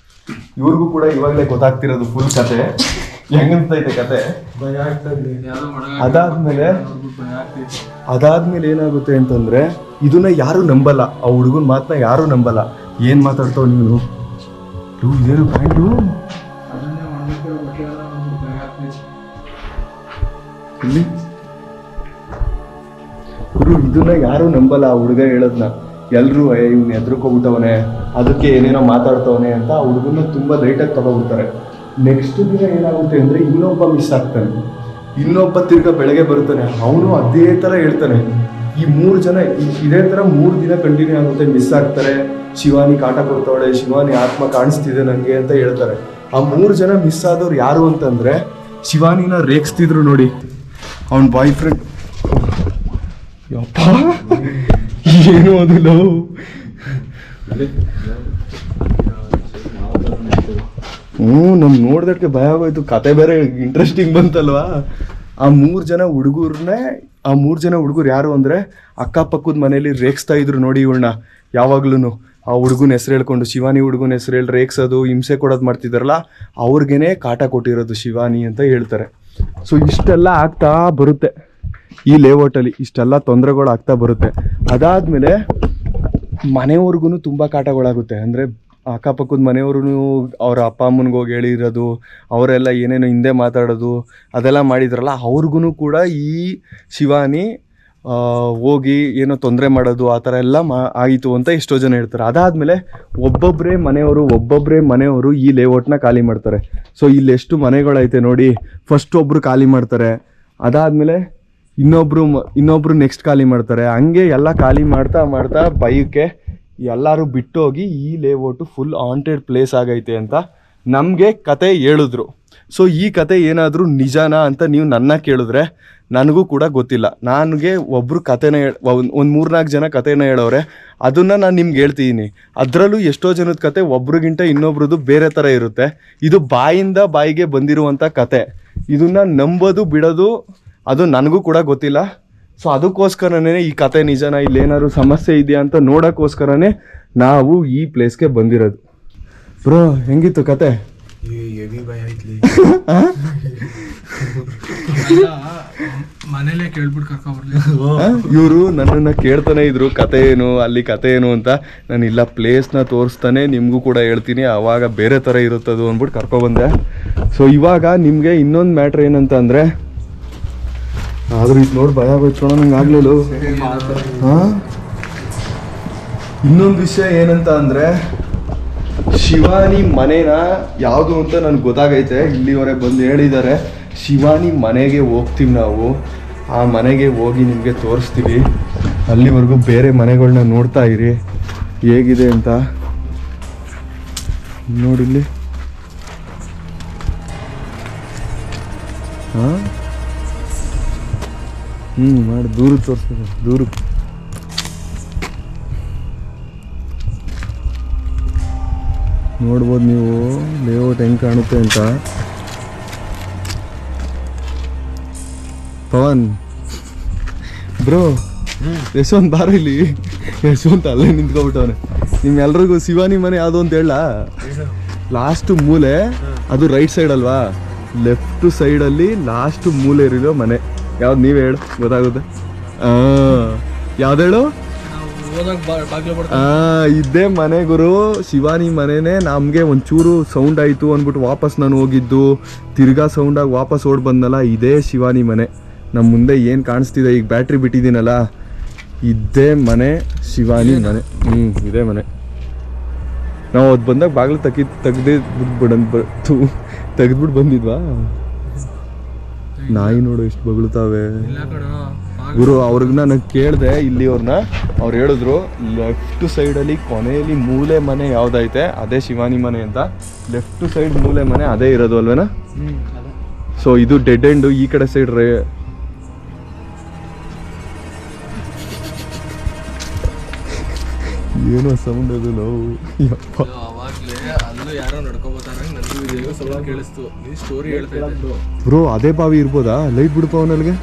ಇವ್ರಿಗೂ ಕೂಡ ಇವಾಗಲೇ ಗೊತ್ತಾಗ್ತಿರೋದು ಫುಲ್ ಕತೆ ಹೆಂಗಂತೈತೆ ಕತೆ. ಅದಾದ್ಮೇಲೆ ಏನಾಗುತ್ತೆ ಅಂತಂದ್ರೆ, ಇದನ್ನ ಯಾರು ನಂಬಲ್ಲ, ಆ ಹುಡುಗನ ಮಾತನ್ನ ಯಾರು ನಂಬಲ್ಲ. ಏನ್ ಮಾತಾಡ್ತಾವ ನೀನು, ಇದೇನು ಪ್ಯಾಂಟು, ಇಲ್ಲಿ ಇದನ್ನ ಯಾರು ನಂಬಲ್ಲ. ಆ ಹುಡುಗ ಹೇಳೋದ್ನ ಎಲ್ರು ಇವ್ನ ಎದ್ರುಕೋಬಿಟ್ಟವನೆ, ಅದಕ್ಕೆ ಏನೇನೋ ಮಾತಾಡ್ತವನೆ ಅಂತ ಆ ಹುಡುಗನ ತುಂಬಾ ಲೈಟಾಗಿ ತಗೋಬಿಡ್ತಾರೆ. ನೆಕ್ಸ್ಟ್ ದಿನ ಏನಾಗುತ್ತೆ ಅಂದರೆ, ಇನ್ನೊಬ್ಬ ಮಿಸ್ ಆಗ್ತಾನೆ, ಇನ್ನೊಬ್ಬ ತಿರ್ಗಾ ಬೆಳಗ್ಗೆ ಬರ್ತಾನೆ, ಅವನು ಅದೇ ಥರ ಹೇಳ್ತಾನೆ. ಈ 3 ಜನ ಇದೇ ಥರ 3 ದಿನ ಕಂಟಿನ್ಯೂ ಆಗುತ್ತೆ, ಮಿಸ್ ಆಗ್ತಾರೆ, ಶಿವಾನಿ ಕಾಟ ಕೊಡ್ತಾವಳೆ, ಶಿವಾನಿ ಆತ್ಮ ಕಾಣಿಸ್ತಿದೆ ನನಗೆ ಅಂತ ಹೇಳ್ತಾರೆ. ಆ 3 ಜನ ಮಿಸ್ ಆದವ್ರು ಯಾರು ಅಂತಂದರೆ, ಶಿವಾನಿನ ರೇಗಿಸ್ತಿದ್ರು ನೋಡಿ ಅವನ ಬಾಯ್ ಫ್ರೆಂಡ್. ಯಪ್ಪ ಏನು ಅದು ಲವ್. ನಮ್ಗೆ ನೋಡ್ದಕ್ಕೆ ಭಯ ಆಗೋಯ್ತು, ಕತೆ ಬೇರೆ ಇಂಟ್ರೆಸ್ಟಿಂಗ್ ಬಂತಲ್ವಾ. ಆ 3 ಜನ ಹುಡುಗರು ಯಾರು ಅಂದರೆ, ಅಕ್ಕಪಕ್ಕದ ಮನೇಲಿ ರೇಗಿಸ್ತಾ ಇದ್ರು ನೋಡಿ ಇವಳನ್ನ ಯಾವಾಗ್ಲೂ. ಆ ಹುಡುಗನ ಹೆಸರು ಹೇಳ್ಕೊಂಡು, ಶಿವಾನಿ ಹುಡುಗನ ಹೆಸರು ಹೇಳಿ ರೇಗಿಸೋದು, ಹಿಂಸೆ ಕೊಡೋದು ಮಾಡ್ತಿದ್ದಾರಲ್ಲ, ಅವ್ರಿಗೇನೆ ಕಾಟ ಕೊಟ್ಟಿರೋದು ಶಿವಾನಿ ಅಂತ ಹೇಳ್ತಾರೆ. ಸೊ ಇಷ್ಟೆಲ್ಲ ಆಗ್ತಾ ಬರುತ್ತೆ ಈ ಲೇಔಟಲ್ಲಿ, ಇಷ್ಟೆಲ್ಲ ತೊಂದರೆಗಳು ಆಗ್ತಾ ಬರುತ್ತೆ. ಅದಾದಮೇಲೆ ಮನೆಯವ್ರಿಗೂ ತುಂಬ ಕಾಟಗಳಾಗುತ್ತೆ. ಅಂದರೆ ಅಕ್ಕಪಕ್ಕದ ಮನೆಯವ್ರೂ ಅವ್ರ ಅಪ್ಪ ಅಮ್ಮನಿಗೆ ಹೋಗಿ ಹೇಳಿರೋದು, ಅವರೆಲ್ಲ ಏನೇನೋ ಹಿಂದೆ ಮಾತಾಡೋದು ಅದೆಲ್ಲ ಮಾಡಿದ್ರಲ್ಲ, ಅವ್ರಿಗೂ ಕೂಡ ಈ ಶಿವಾನಿ ಹೋಗಿ ಏನೋ ತೊಂದರೆ ಮಾಡೋದು ಆ ಥರ ಎಲ್ಲ ಆಯಿತು ಅಂತ ಎಷ್ಟೋ ಜನ ಹೇಳ್ತಾರೆ. ಅದಾದಮೇಲೆ ಒಬ್ಬೊಬ್ಬರೇ ಮನೆಯವರು ಈ ಲೇಔಟ್ನ ಖಾಲಿ ಮಾಡ್ತಾರೆ. ಸೊ ಇಲ್ಲಿ ಎಷ್ಟು ಮನೆಗಳೈತೆ ನೋಡಿ, ಫಸ್ಟ್ ಒಬ್ಬರು ಖಾಲಿ ಮಾಡ್ತಾರೆ, ಅದಾದಮೇಲೆ ಇನ್ನೊಬ್ರು ನೆಕ್ಸ್ಟ್ ಖಾಲಿ ಮಾಡ್ತಾರೆ. ಹಂಗೆ ಎಲ್ಲ ಖಾಲಿ ಮಾಡ್ತಾ ಬೈಕೆ ಎಲ್ಲರೂ ಬಿಟ್ಟೋಗಿ ಈ ಲೇಔಟು ಫುಲ್ ಹಾಂಟೆಡ್ ಪ್ಲೇಸ್ ಆಗೈತೆ ಅಂತ ನಮಗೆ ಕತೆ ಹೇಳಿದ್ರು. ಸೊ ಈ ಕತೆ ಏನಾದರೂ ನಿಜನಾ ಅಂತ ನೀವು ನನ್ನ ಕೇಳಿದ್ರೆ ನನಗೂ ಕೂಡ ಗೊತ್ತಿಲ್ಲ. ನನಗೆ ಒಬ್ಬರು ಕತೆನ ಒಂದು 3-4 ಜನ ಕತೆನ ಹೇಳೋರೆ, ಅದನ್ನು ನಾನು ನಿಮ್ಗೆ ಹೇಳ್ತಿದ್ದೀನಿ. ಅದರಲ್ಲೂ ಎಷ್ಟೋ ಜನದ ಕತೆ ಒಬ್ರಿಗಿಂತ ಇನ್ನೊಬ್ರದ್ದು ಬೇರೆ ಥರ ಇರುತ್ತೆ. ಇದು ಬಾಯಿಂದ ಬಾಯಿಗೆ ಬಂದಿರುವಂಥ ಕತೆ, ಇದನ್ನು ನಂಬೋದು ಬಿಡೋದು ಅದು ನನಗೂ ಕೂಡ ಗೊತ್ತಿಲ್ಲ. ಸೊ ಅದಕ್ಕೋಸ್ಕರನೇ ಈ ಕತೆ ನಿಜನಾ, ಇಲ್ಲೇನಾದ್ರು ಸಮಸ್ಯೆ ಇದೆಯಾ ಅಂತ ನೋಡೋಕ್ಕೋಸ್ಕರನೇ ನಾವು ಈ ಪ್ಲೇಸ್ಗೆ ಬಂದಿರೋದು. ಬ್ರೋ ಹೆಂಗಿತ್ತು ಕತೆ? ಮನೇಲೆ ಕೇಳ್ಬಿಟ್ಟು ಕರ್ಕೊಂಡ್ಬರ್ಲಿ. ಇವರು ನನ್ನನ್ನು ಕೇಳ್ತಾನೆ ಇದ್ರು ಕತೆ ಏನು ಅಲ್ಲಿ ಕತೆ ಏನು ಅಂತ. ನಾನು ಇಲ್ಲ ಪ್ಲೇಸ್ನ ತೋರಿಸ್ತಾನೆ ನಿಮಗೂ ಕೂಡ ಹೇಳ್ತೀನಿ, ಆವಾಗ ಬೇರೆ ಥರ ಇರುತ್ತದು ಅಂದ್ಬಿಟ್ಟು ಕರ್ಕೊಬಂದೆ. ಸೊ ಇವಾಗ ನಿಮಗೆ ಇನ್ನೊಂದು ಮ್ಯಾಟ್ರ್ ಏನಂತ ಅಂದರೆ, ಆದ್ರೂ ಇದು ನೋಡಿ ಭಯ ಬೈತ್ಕೊಳ ನಂಗೆ ಆಗ್ಲಿಲ್ಲ. ಇನ್ನೊಂದು ವಿಷಯ ಏನಂತ ಅಂದರೆ, ಶಿವಾನಿ ಮನೇನ ಯಾವುದು ಅಂತ ನನಗೆ ಗೊತ್ತಾಗೈತೆ. ಇಲ್ಲಿವರೆಗೆ ಬಂದು ಹೇಳಿದ್ದಾರೆ. ಶಿವಾನಿ ಮನೆಗೆ ಹೋಗ್ತೀವಿ ನಾವು, ಆ ಮನೆಗೆ ಹೋಗಿ ನಿಮಗೆ ತೋರಿಸ್ತೀವಿ. ಅಲ್ಲಿವರೆಗೂ ಬೇರೆ ಮನೆಗಳನ್ನ ನೋಡ್ತಾ ಇರಿ ಹೇಗಿದೆ ಅಂತ. ನೋಡಿಲ್ಲಿ ಹಾಂ ಮಾಡಿ ದೂರಕ್ಕೆ ತೋರಿಸ್ಬೇಕು, ದೂರಕ್ಕೆ. ನೋಡ್ಬೋದು ನೀವು ಲೇಔಟ್ ಹೆಂಗೆ ಕಾಣುತ್ತೆ ಅಂತ. ಪವನ್ ಬ್ರೋ, ಯಶವಂತ್ ಬಾರ ಇಲ್ಲಿ. ಯಶವಂತ್ ಅಲ್ಲೇ ನಿಂತ್ಕೊಬಿಟ್ಟವನೆ. ನಿಮ್ಮೆಲ್ರಿಗೂ ಶಿವಾನಿ ಮನೆ ಯಾವುದು ಅಂತ ಹೇಳ. ಲಾಸ್ಟ್ ಮೂಲೆ ಅದು ರೈಟ್ ಸೈಡ್ ಅಲ್ವಾ, ಲೆಫ್ಟ್ ಸೈಡಲ್ಲಿ ಲಾಸ್ಟ್ ಮೂಲೆ ಇರೋ ಮನೆ ಯಾವ್ದು ನೀವೇ ಹೇಳು, ಗೊತ್ತಾಗುತ್ತೆ. ಯಾವ್ದು ಹೇಳು? ಇದೇ ಮನೆ ಗುರು, ಶಿವಾನಿ ಮನೆನೇ. ನಮಗೆ ಒಂಚೂರು ಸೌಂಡ್ ಆಯಿತು ಅಂದ್ಬಿಟ್ಟು ವಾಪಸ್ ನಾನು ಹೋಗಿದ್ದು, ತಿರ್ಗಾ ಸೌಂಡಾಗಿ ವಾಪಸ್ ಓಡ್ ಬಂದಲ್ಲ, ಇದೇ ಶಿವಾನಿ ಮನೆ. ನಮ್ಮ ಮುಂದೆ ಏನು ಕಾಣಿಸ್ತಿದೆ ಈಗ, ಬ್ಯಾಟ್ರಿ ಬಿಟ್ಟಿದ್ದೀನಲ್ಲ, ಇದೇ ಮನೆ ಶಿವಾನಿ ಮನೆ. ಇದೇ ಮನೆ. ನಾವು ಅದು ಬಂದಾಗ ಬಾಗಿಲು ತೆಗೆದ್ಬಿಟ್ಟು ಬಂದಿದ್ವಾ. ನಾಯಿ ನೋಡು ಎಷ್ಟು ಬಗಳುತ್ತಾವೆ ಗುರು. ಅವ್ರಿಗೆ ನಾನು ಕೇಳಿದೆ ಇಲ್ಲಿ ಅವ್ರನ್ನ, ಅವ್ರು ಹೇಳಿದ್ರು ಲೆಫ್ಟ್ ಸೈಡಲ್ಲಿ ಕೊನೆಯಲ್ಲಿ ಮೂಲೆ ಮನೆ ಯಾವುದೈತೆ ಅದೇ ಶಿವಾನಿ ಮನೆ ಅಂತ. ಲೆಫ್ಟ್ ಸೈಡ್ ಮೂಲೆ ಮನೆ ಅದೇ ಇರೋದು ಅಲ್ವೇನಾ? ಸೊ ಇದು ಡೆಡ್ ಎಂಡು. ಈ ಕಡೆ ಸೈಡ್ ಏನೋ ಸೌಂಡ್ ಅದು ನಾವು ಬ್ರೋ. ಅದೇ ಬಾವಿ ಇರ್ಬೋದಾ? ಲೈಟ್ ಬಿಡು ಪವನಲ್ಗೆ.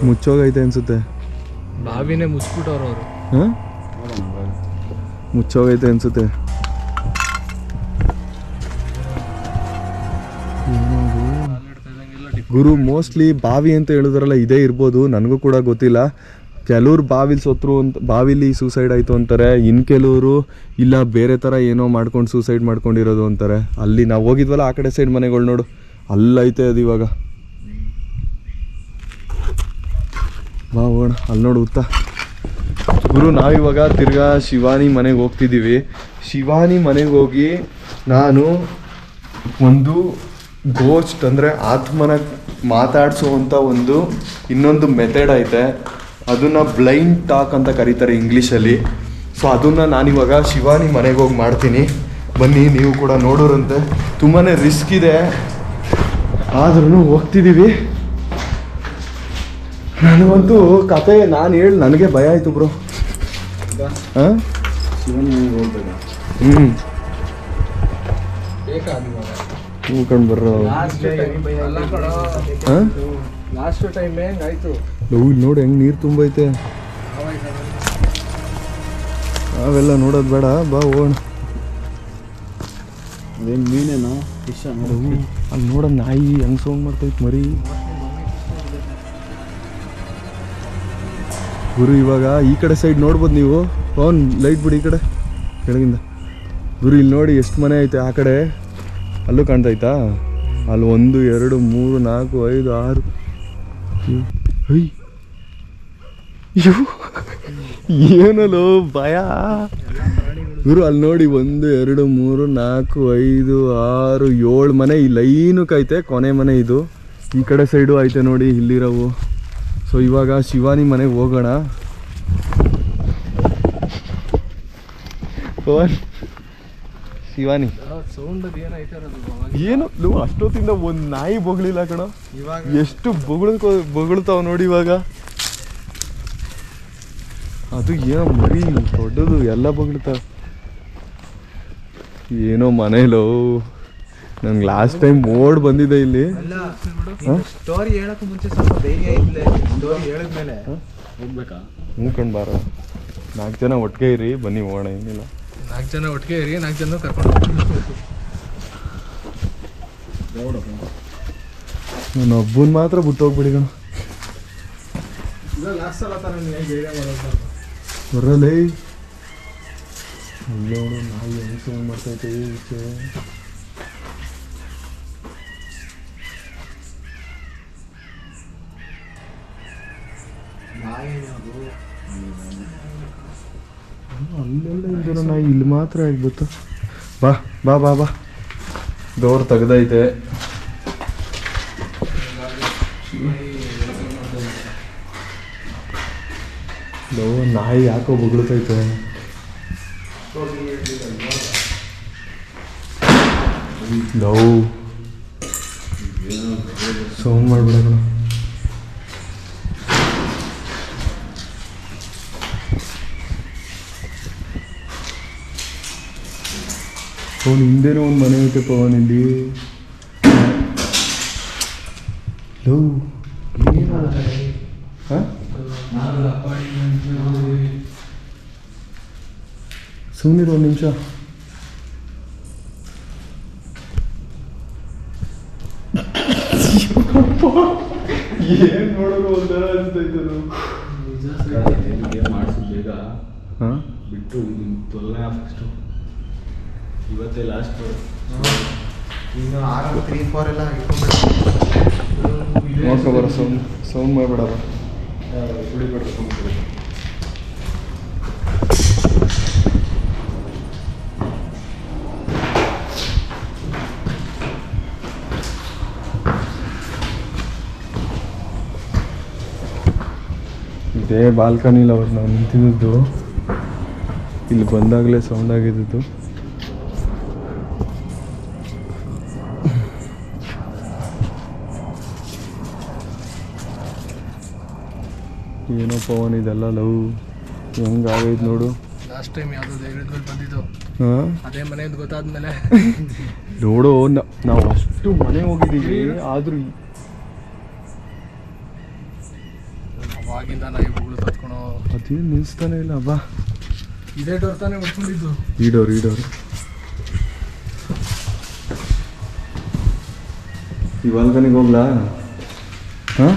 ಮುಚ್ಚೋಗೈತೆ ಅನ್ಸುತ್ತೆ. ಬಾವಿನೇ ಮುಚ್ಚಿಬಿಟ್ಟವ್ರು ಅವರು. ಮುಚ್ಚೋಗೈತೆ ಅನ್ಸುತ್ತೆ. ಗುರು ಮೋಸ್ಟ್ಲಿ ಬಾವಿ ಅಂತ ಹೇಳಿದ್ರಲ್ಲ ಇದೇ ಇರ್ಬೋದು, ನನಗೂ ಕೂಡ ಗೊತ್ತಿಲ್ಲ. ಕೆಲವ್ರು ಬಾವಿಲಿ ಸೋತ್ರು ಅಂತ, ಬಾವಿಲಿ ಸೂಸೈಡ್ ಆಯಿತು ಅಂತಾರೆ. ಇನ್ನು ಕೆಲವರು ಇಲ್ಲ ಬೇರೆ ಥರ ಏನೋ ಮಾಡ್ಕೊಂಡು ಸೂಸೈಡ್ ಮಾಡ್ಕೊಂಡಿರೋದು ಅಂತಾರೆ. ಅಲ್ಲಿ ನಾವು ಹೋಗಿದ್ವಲ್ಲ ಆ ಕಡೆ ಸೈಡ್ ಮನೆಗಳು ನೋಡು, ಅಲ್ಲೈತೆ ಅದು ಇವಾಗ. ಬಾ ಹೋಗೋಣ, ಅಲ್ಲಿ ನೋಡು ಉತ್ತ. ಗುರು ನಾವಿವಾಗ ತಿರ್ಗಾ ಶಿವಾನಿ ಮನೆಗೆ ಹೋಗ್ತಿದ್ದೀವಿ. ಶಿವಾನಿ ಮನೆಗೆ ಹೋಗಿ ನಾನು ಒಂದು ಗೋಸ್ಟ್ ಅಂದರೆ ಆತ್ಮನ ಮಾತಾಡಿಸುವಂಥ ಇನ್ನೊಂದು ಮೆಥಡ್ ಐತೆ. ಅದನ್ನು ಬ್ಲೈಂಡ್ ಟಾಕ್ ಅಂತ ಕರೀತಾರೆ ಇಂಗ್ಲೀಷಲ್ಲಿ. ಸೊ ಅದನ್ನು ನಾನಿವಾಗ ಶಿವಾನಿ ಮನೆಗೆ ಹೋಗಿ ಮಾಡ್ತೀನಿ. ಬನ್ನಿ, ನೀವು ಕೂಡ ನೋಡೋರಂತೆ. ತುಂಬಾ ರಿಸ್ಕ್ ಇದೆ, ಆದ್ರೂ ಹೋಗ್ತಿದ್ದೀವಿ. ನನಗಂತೂ ಕತೆ ನಾನು ಹೇಳಿ ನನಗೆ ಭಯ ಆಯಿತು ಬ್ರೋ. ಹಾಂ ನೋಡ್ಕೊಂಡು ಬರ್ರೋ. ಲಾಸ್ಟ್ ಟೈಮ್ ಹೆಂಗಾಯ್ತು ನೋಡಿ, ಹೆಂಗೆ ನೀರು ತುಂಬೈತೆ. ಅವೆಲ್ಲ ನೋಡೋದು ಬೇಡ, ಬಾ ಹೋಗೋಣ. ಅದೇನು ಮೀನೇನೋ ಫಿಶ್ ಅಲ್ಲಿ ನೋಡೋಣ, ನಾಯಿ ಹೆಂಗೆ ಸೌಂಡ್ ಮಾಡ್ತೈತೆ ಮರಿ. ಗುರು ಇವಾಗ ಈ ಕಡೆ ಸೈಡ್ ನೋಡ್ಬೋದು ನೀವು. ಫೋನ್ ಲೈಟ್ ಬಿಡಿ ಈ ಕಡೆ ಕೆಳಗಿಂದ. ಗುರು ಇಲ್ಲಿ ನೋಡಿ ಎಷ್ಟು ಮನೆ ಐತೆ ಆ ಕಡೆ, ಅಲ್ಲೂ ಕಾಣ್ತೈತಾ? ಅಲ್ಲಿ 1 2 3 4 5 6 ಏನಲ್ಲೋ ಭಯ ಗುರು. ಅಲ್ಲಿ ನೋಡಿ 1 2 3 4 5 6 7 ಮನೆ ಈ ಲೈನಕ್ಕೆ ಐತೆ. ಕೊನೆ ಮನೆ ಇದು. ಈ ಕಡೆ ಸೈಡು ಐತೆ ನೋಡಿ ಇಲ್ಲಿರೋವು. ಸೊ ಇವಾಗ ಶಿವಾನಿ ಮನೆಗೆ ಹೋಗೋಣ. ಶಿವಾನಿ ಏನು ನೀವು ಅಷ್ಟೊತ್ತಿಂದ ಒಂದು ನಾಯಿ ಬೊಗಳಿಲ್ಲ ಕಣ. ಎಷ್ಟು ಬೊಗಳ್ತಾವ ನೋಡಿ ಇವಾಗ. ಅದು ಏನೋ ಮರಿ ದೊಡ್ಡದು ಎಲ್ಲ ಬೊಗಳ್ತಾವ. ಏನೋ ಮನೇಲೋ ನಂಗೆ ಲಾಸ್ಟ್ ಟೈಮ್ ಓಡ್ ಬಂದಿದೆ ಇಲ್ಲಿ. ಸ್ಟೋರಿ ಹೇಳಕ್ಕೆ ಮುಂಚೆ ಸ್ವಲ್ಪ ಧೈರ್ಯ ಇದ್ಲೆ. ಸ್ಟೋರಿ ಹೇಳಿದ್ಮೇಲೆ ಹೋಗ್ಬೇಕಾ? ಮೂಕಂಡು ಬಾರ. 4 ಜನ ಒಟ್ಟಿಗೆ ಇರಿ, ಬನ್ನಿ ಹೋಗೋಣ. ಏನಿಲ್ಲ, 4 ಜನ ಒಟ್ಟಿಗೆ ಇರಿ, 4 ಜನ ಕರ್ಕೊಂಡು ನಾನು ಒಬ್ಬನ ಮಾತ್ರ ಬಿಟ್ಟು ಹೋಗ್ಬಿಡಿ ಕಣ. ಬರಲೇ ನೋಡು ನಾಯಿ ಹೆಂಗೆ ಸೌಂಡ್ ಮಾಡ್ತೈತೆ. ಈಚೆ ಅಲ್ಲೆಲ್ಲ ಇದ್ದೀರ ನಾಯಿ, ಇಲ್ಲಿ ಮಾತ್ರ ಆಗ್ಬಿಟ್ಟು. ಬಾ ಬಾ ಬಾ ಬಾ, ಡೋರ್ ತೆಗ್ದೈತೆ. ನಾಯಿ ಯಾಕೋ ಬೊಗಳ್ತೈತೆ. Love sound ಮಾಡ್ಬಿಡೋಣ. ಅವನು ಹಿಂದೆನೋ ಒಂದು ಮನೆ ಐತೆ ಪವನ್ ಇಲ್ಲಿ. ಲವ್ ಸುಮ್ಮನಿರು ಒಂದು ನಿಮಿಷ. ಏನು ನೋಡೋದು ಒಂಥರ ಅನಿಸ್ತೈತೆ. ಮಾಡಿಸು ಬೇಗ ಹಾಂ ಬಿಟ್ಟು ತೊಲ್ಲ ಫಸ್ಟು. ಇವತ್ತೇ ಲಾಸ್ಟ್ ಇನ್ನು 6 3 4 ಎಲ್ಲ ನೋಡ್ಕೊಬಾರ ಸೌಂಡ್ ಮಾಡಬೇಡವ. ಕುಡಿಬೇಡ ಸೌಂಡ್. ಇದೇ ಬಾಲ್ಕನಿಲ್ಲ ಅವತ್ತು ನಾವು ನಿಂತಿದ್ದು. ಇಲ್ಲಿ ಬಂದಾಗಲೇ ಸೌಂಡ್ ಆಗಿದ್ದು. ಏನೋ ಪವನ್ ಇದೆಲ್ಲ ಲವ್ ಹೆಂಗಾಗೈತೆ ನೋಡು. ಲಾಸ್ಟ್ ಟೈಮ್ ಯಾವುದೋ ಧೈರ್ಯದಲ್ಲಿ ಬಂದಿದ್ದು ಹಾಂ ಅದೇ ಮನೆ ಅಂತ ಗೊತ್ತಾದ್ಮೇಲೆ ನೋಡು ನಾವು ಅಷ್ಟು ಮನೆ ಹೋಗಿದ್ದೀವಿ ಆದರೂ ಅವಾಗಿಂದ ನಾವು ಇವುಗಳು ತತ್ಕೊಳೋ ಅದೇನು ನಿಲ್ಲಿಸ್ತಾನೆ ಇಲ್ಲ. ಬಾ ಇದೇ ಡೋರ್ ತಾನೇ ಉಟ್ಕೊಂಡಿದ್ದು. ಈ ಡೋರ್ ಈ ಬಾಲ್ಕನಿಗೆ ಹೋಗ್ಲಾ? ಹಾಂ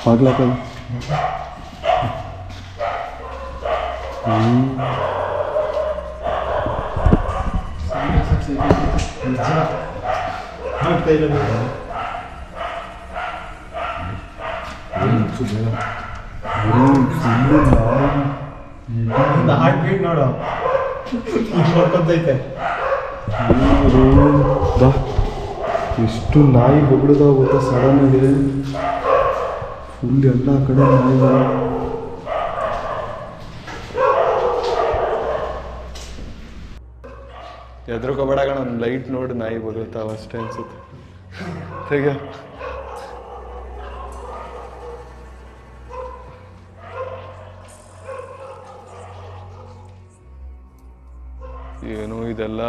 ಬಾಗ್ಲಾಕದು ಹಾರ್ಟ್ ಬೀಟ್ ನೋಡು ಹೊರತೈತೆ. ಬಾ ಎಷ್ಟು ನಾಯಿ ಬೊಗಳ್ದಾವ ಗೊತ್ತಾ ಸಡನ್ ಆಗಿ. ಫುಲ್ ಎಲ್ಲ ಕಡೆ ನಾಯಿಗಳು. ಎದ್ರಕೋಬೇಡ ಕಣ, ಒಂದು ಲೈಟ್ ನೋಡಿ ನಾಯಿ ಬೊಗಳ್ತಾವ ಅಷ್ಟೇ ಅನ್ಸುತ್ತೆ. ಹೇಗೆ ಏನೋ ಇದೆಲ್ಲ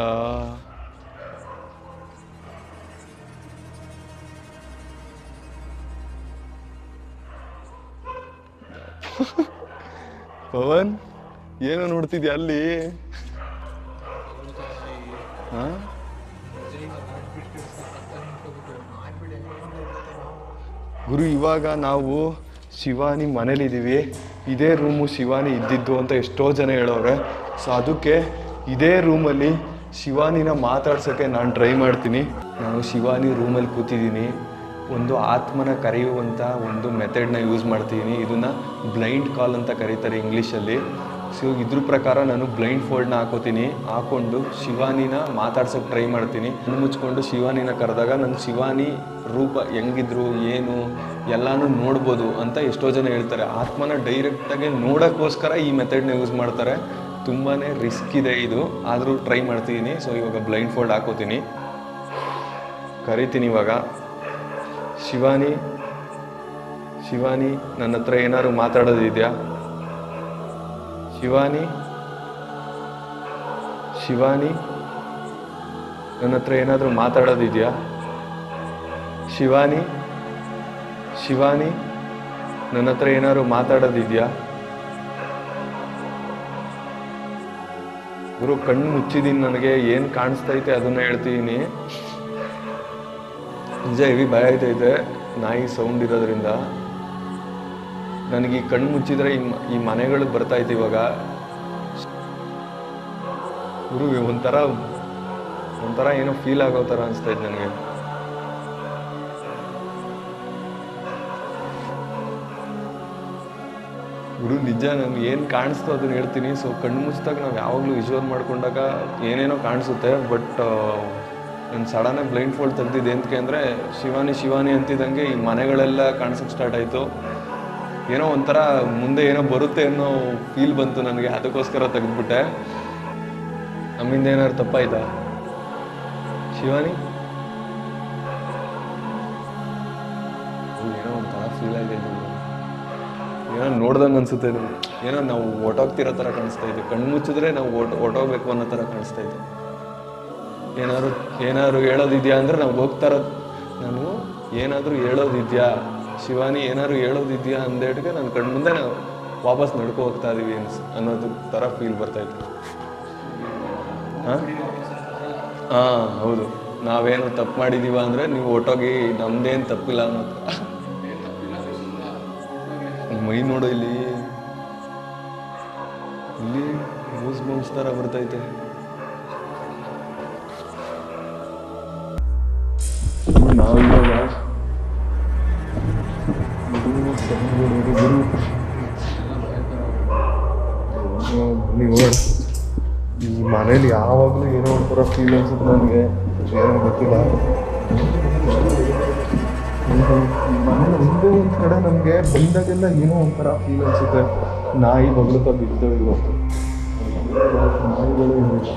ಪವನ್ ಏನೋ ನೋಡ್ತಿದ್ಯಾ ಅಲ್ಲಿ? ಹಾಂ ಗುರು, ಇವಾಗ ನಾವು ಶಿವಾನಿ ಮನೇಲಿದ್ದೀವಿ. ಇದೇ ರೂಮು ಶಿವಾನಿ ಇದ್ದಿದ್ದು ಅಂತ ಎಷ್ಟೋ ಜನ ಹೇಳೋರೆ. ಸೊ ಅದಕ್ಕೆ ಇದೇ ರೂಮಲ್ಲಿ ಶಿವಾನಿನ ಮಾತಾಡ್ಸೋಕ್ಕೆ ನಾನು ಟ್ರೈ ಮಾಡ್ತೀನಿ. ನಾನು ಶಿವಾನಿ ರೂಮಲ್ಲಿ ಕೂತಿದ್ದೀನಿ. ಒಂದು ಆತ್ಮನ ಕರೆಯುವಂಥ ಒಂದು ಮೆಥಡ್ನ ಯೂಸ್ ಮಾಡ್ತಿದ್ದೀನಿ. ಇದನ್ನು ಬ್ಲೈಂಡ್ ಕಾಲ್ ಅಂತ ಕರೀತಾರೆ ಇಂಗ್ಲೀಷಲ್ಲಿ. ಸೊ ಇದ್ರ ಪ್ರಕಾರ ನಾನು ಬ್ಲೈಂಡ್ ಫೋಲ್ಡ್ನ ಹಾಕ್ಕೊಂಡು ಶಿವಾನಿನ ಮಾತಾಡ್ಸೋಕ್ಕೆ ಟ್ರೈ ಮಾಡ್ತೀನಿ. ಕಣ್ಣು ಮುಚ್ಕೊಂಡು ಶಿವಾನಿನ ಕರೆದಾಗ ನಾನು ಶಿವಾನಿ ರೂಪ ಹೆಂಗಿದ್ರು ಏನು ಎಲ್ಲನೂ ನೋಡ್ಬೋದು ಅಂತ ಎಷ್ಟೋ ಜನ ಹೇಳ್ತಾರೆ. ಆತ್ಮನ ಡೈರೆಕ್ಟಾಗಿ ನೋಡೋಕ್ಕೋಸ್ಕರ ಈ ಮೆಥಡ್ನ ಯೂಸ್ ಮಾಡ್ತಾರೆ. ತುಂಬಾ ರಿಸ್ಕ್ ಇದೆ ಇದು, ಆದರೂ ಟ್ರೈ ಮಾಡ್ತಿದ್ದೀನಿ. ಸೊ ಇವಾಗ ಬ್ಲೈಂಡ್ ಫೋಲ್ಡ್ ಹಾಕೋತೀನಿ, ಕರಿತೀನಿ ಇವಾಗ. ಶಿವಾನಿ, ಶಿವಾನಿ ನನ್ನ ಹತ್ರ ಏನಾದ್ರು ಮಾತಾಡೋದಿದೆಯಾ? ಶಿವಾನಿ, ಶಿವಾನಿ ನನ್ನ ಹತ್ರ ಏನಾದರೂ ಮಾತಾಡೋದಿದೆಯಾ? ಶಿವಾನಿ, ಶಿವಾನಿ ನನ್ನ ಹತ್ರ ಏನಾದ್ರು ಮಾತಾಡೋದಿದೆಯಾ? ಗುರು, ಕಣ್ಣು ಮುಚ್ಚಿದ್ದೀನಿ, ನನಗೆ ಏನು ಕಾಣಿಸ್ತೈತೆ ಅದನ್ನು ಹೇಳ್ತಿದ್ದೀನಿ. ನಿಜ ಹೆವಿ ಭಯ ಆಯ್ತೈತೆ ನಾಯಿ ಸೌಂಡ್ ಇರೋದ್ರಿಂದ. ನನಗೆ ಈ ಕಣ್ಣು ಮುಚ್ಚಿದ್ರೆ ಈ ಮನೆಗಳಿಗೆ ಬರ್ತಾಯ್ತು ಇವಾಗ. ಗುರು ಒಂಥರ ಒಂಥರ ಏನೋ ಫೀಲ್ ಆಗೋ ಥರ ಅನಿಸ್ತಾ ಇತ್ತು ನನಗೆ. ಗುರು ನಿಜ ನನಗೆ ಏನು ಕಾಣಿಸ್ತೋ ಅದನ್ನ ಹೇಳ್ತೀನಿ. ಸೊ ಕಣ್ಣು ಮುಚ್ಚಿದಾಗ ನಾವು ಯಾವಾಗಲೂ ವಿಜುವಲ್ ಮಾಡ್ಕೊಂಡಾಗ ಏನೇನೋ ಕಾಣಿಸುತ್ತೆ. ಬಟ್ ನಾನು ಸಡನ್ನಾಗಿ ಬ್ಲೈಂಡ್ ಫೋಲ್ಡ್ ತೆಗ್ದಿದ್ದೆ ಎಂತಕ್ಕೆ ಅಂದರೆ ಶಿವಾನಿ ಅಂತಿದ್ದಂಗೆ ಈ ಮನೆಗಳೆಲ್ಲ ಕಾಣಿಸೋಕ್ಕೆ ಸ್ಟಾರ್ಟ್ ಆಯಿತು. ಏನೋ ಒಂಥರ ಮುಂದೆ ಏನೋ ಬರುತ್ತೆ ಅನ್ನೋ ಫೀಲ್ ಬಂತು ನನಗೆ, ಅದಕ್ಕೋಸ್ಕರ ತೆಗೆದ್ಬಿಟ್ಟೆ. ನಮ್ಮಿಂದ ಏನಾದ್ರು ತಪ್ಪಾಯ್ತಾ ಶಿವಾನಿ? ಏನೋ ಒಂಥರ ಫೀಲ್ ಆಗಿದೆ, ಏನೋ ನೋಡ್ದಂಗೆ ಅನ್ಸುತ್ತೆ. ಇದು ಏನೋ ನಾವು ಹೊಟ್ಟೋಗ್ತಿರೋ ಥರ ಕಾಣಿಸ್ತಾ ಇತ್ತು. ಕಣ್ಣು ಮುಚ್ಚಿದ್ರೆ ನಾವು ಹೊಟ್ಟೋಗ್ಬೇಕು ಅನ್ನೋ ಥರ ಕಾಣಿಸ್ತಾ ಇತ್ತು. ಏನಾದ್ರು ಹೇಳೋದಿದೆಯಾ ಅಂದರೆ ನಾವು ಹೋಗ್ತಾ ಇರೋದು, ನಾನು ಏನಾದರೂ ಹೇಳೋದಿದೆಯಾ ಶಿವಾನಿ, ಏನಾದ್ರು ಹೇಳೋದಿದೆಯಾ ಅಂದೇಟಿಗೆ ನನ್ನ ಕಣ್ಣು ಮುಂದೆ ನಾವು ವಾಪಸ್ ನಡ್ಕೊ ಹೋಗ್ತಾ ಇದೀವಿ ಅನ್ನೋದು ಥರ ಫೀಲ್ ಬರ್ತಾಯಿತ್ತು. ಹಾಂ ಹೌದು, ನಾವೇನು ತಪ್ಪು ಮಾಡಿದ್ದೀವ ಅಂದರೆ ನೀವು ಹೊಟ್ಟೋಗಿ ನಮ್ದೇನು ತಪ್ಪಿಲ್ಲ ಅನ್ನೋ ಥರ. ಮೈ ನೋಡು, ಇಲ್ಲಿ ಗೂಸ್ ಬಂಪ್ಸ್ ಥರ ಬರ್ತೈತೆ. ನಾವಿವಾಗ ಈ ಮನೇಲಿ ಯಾವಾಗಲೂ ಏನೋ ಒಂಥರ ಫೀಲ್ ಅನ್ಸುತ್ತೆ ನನಗೆ, ಏನೋ ಗೊತ್ತಿಲ್ಲ. ಮನೇಲಿ ಒಂದೇ ಒಂದು ಕಡೆ ನಮಗೆ ಬಂದಾಗೆಲ್ಲ ಏನೋ ಒಂಥರ ಫೀಲ್ ಅನ್ಸುತ್ತೆ. ನಾಯಿ ಬಗ್ಲುತ್ತಾ ಬಿದ್ದೋ ಇವತ್ತು, ನಾಯಿಗಳು ಏನಿಲ್ಲ.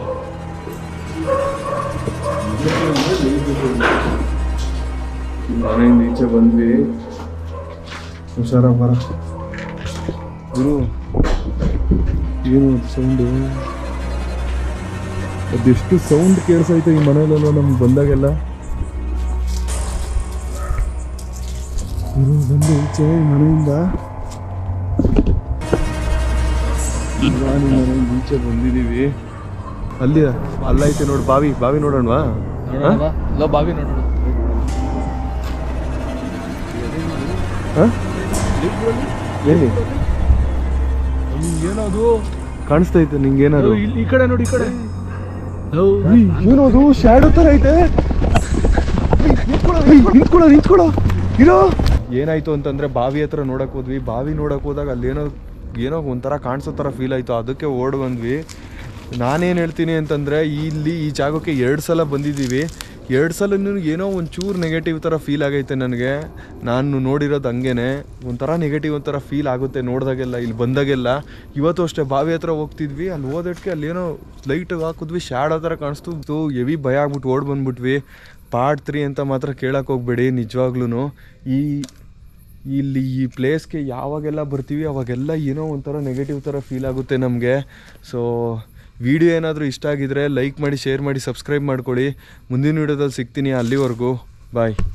ಮನೆಯಿಂದ ಈಚೆ ಬಂದ್ವಿ, ಹುಷಾರಾಗಿ ಬರ. ಗುರು ಏನು ಸೌಂಡು, ಅದೆಷ್ಟು ಸೌಂಡ್ ಕೇಳಿಸೈತೆ ಈ ಮನೆಯಲ್ಲೆಲ್ಲ ನಮ್ಗೆ ಬಂದಾಗೆಲ್ಲ. ಗುರು ಬಂದು ಈಚೆ ಮನೆಯಿಂದ ಮನೆಯಿಂದ ಈಚೆ ಬಂದಿದ್ದೀವಿ. ಅಲ್ಲಿ ಅಲ್ಲೈತೆ ನೋಡಿ ಬಾವಿ ನೋಡೋಣವಾ? ಬಾವಿ ನೋಡೋಣ. ಎಲ್ಲಿ ಏನದು ಕಾಣಿಸ್ತೈತೆ ನಿಂಗೇನಾದ್ರು? ಈ ಕಡೆ ನೋಡಿ, ಈ ಕಡೆ ಏನದು ಶ್ಯಾಡೋ ತರ ಐತೆ. ನಿಂತ್ಕೊಳ್ಳೋ ಇರೋ. ಏನಾಯ್ತು ಅಂತಂದ್ರೆ ಬಾವಿ ಹತ್ರ ನೋಡಕ್ ಹೋದ್ವಿ. ಬಾವಿ ನೋಡಕ್ ಹೋದಾಗ ಅಲ್ಲೇನೋ ಒಂಥರ ಕಾಣಿಸೋ ಥರ ಫೀಲ್ ಆಯಿತು. ಅದಕ್ಕೆ ಓಡ್ ಬಂದ್ವಿ. ನಾನೇನು ಹೇಳ್ತೀನಿ ಅಂತಂದರೆ, ಈ ಜಾಗಕ್ಕೆ 2 ಸಲ ಬಂದಿದ್ದೀವಿ. 2 ಸಲನೂ ಏನೋ ಒಂಚೂರು ನೆಗೆಟಿವ್ ಥರ ಫೀಲ್ ಆಗೈತೆ ನನಗೆ. ನಾನು ನೋಡಿರೋದು ಹಂಗೇನೆ ಒಂಥರ ನೆಗೆಟಿವ್ ಒಂಥರ ಫೀಲ್ ಆಗುತ್ತೆ ನೋಡಿದಾಗೆಲ್ಲ, ಇಲ್ಲಿ ಬಂದಾಗೆಲ್ಲ. ಇವತ್ತು ಅಷ್ಟೇ ಬಾವಿ ಹತ್ರ ಹೋಗ್ತಿದ್ವಿ, ಅಲ್ಲಿ ಹೋದಕ್ಕೆ ಅಲ್ಲೇನೋ ಲೈಟಾಗಿ ಹಾಕಿದ್ವಿ, ಶ್ಯಾಡೋ ಥರ ಕಾಣಿಸ್ತು. ಹೆವಿ ಭಯ ಆಗ್ಬಿಟ್ಟು ಓಡ್ ಬಂದ್ಬಿಟ್ವಿ. ಪಾರ್ಟ್ 3 ಅಂತ ಮಾತ್ರ ಕೇಳಕ್ಕೆ ಹೋಗ್ಬೇಡಿ. ನಿಜವಾಗ್ಲೂ ಇಲ್ಲಿ ಈ ಪ್ಲೇಸ್ಗೆ ಯಾವಾಗೆಲ್ಲ ಬರ್ತೀವಿ ಅವಾಗೆಲ್ಲ ಏನೋ ಒಂಥರ ನೆಗೆಟಿವ್ ಥರ ಫೀಲ್ ಆಗುತ್ತೆ ನಮಗೆ. ಸೊ ವಿಡಿಯೋ ಏನಾದರೂ ಇಷ್ಟ ಆಗಿದ್ರೆ ಲೈಕ್ ಮಾಡಿ, ಶೇರ್ ಮಾಡಿ, ಸಬ್ಸ್ಕ್ರೈಬ್ ಮಾಡ್ಕೊಳ್ಳಿ. ಮುಂದಿನ ವಿಡಿಯೋದಲ್ಲಿ ಸಿಗ್ತೀನಿ. ಅಲ್ಲಿವರೆಗೂ ಬಾಯ್.